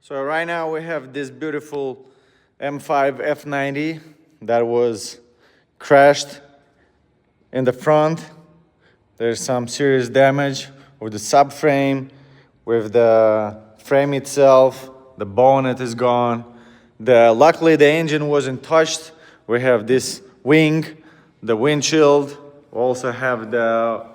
So right now we have this beautiful M5 F90 that was crashed in the front. There's some serious damage with the subframe, with the frame itself. The bonnet is gone. Luckily the engine wasn't touched. We have this wing, the windshield. We also have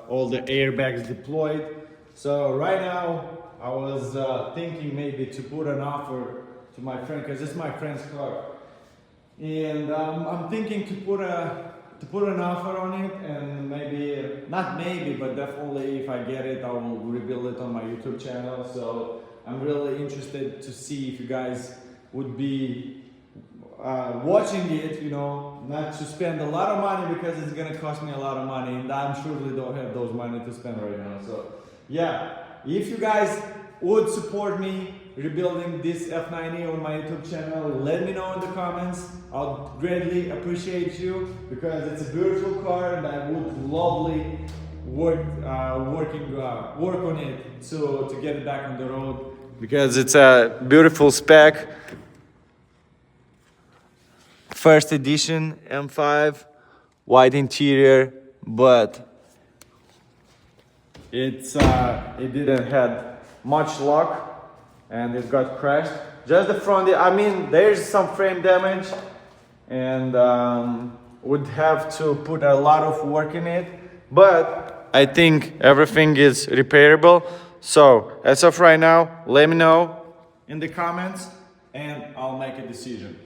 all the airbags deployed. So right now I was thinking maybe to put an offer to my friend, because this is my friend's car, and I'm thinking to put an offer on it, and maybe not maybe, but definitely if I get it, I will reveal it on my YouTube channel. So I'm really interested to see if you guys would be watching it, you know, not to spend a lot of money, because it's gonna cost me a lot of money, and I'm surely don't have those money to spend right now. So yeah, if you guys would support me rebuilding this F90 on my YouTube channel, let me know in the comments. I'll greatly appreciate you, because it's a beautiful car and I would lovely work on it to get it back on the road, because it's a beautiful spec. First edition M5, white interior, but it didn't have much luck and it got crashed. Just the front, I mean, there's some frame damage, and would have to put a lot of work in it, but I think everything is repairable. So as of right now, let me know in the comments and I'll make a decision.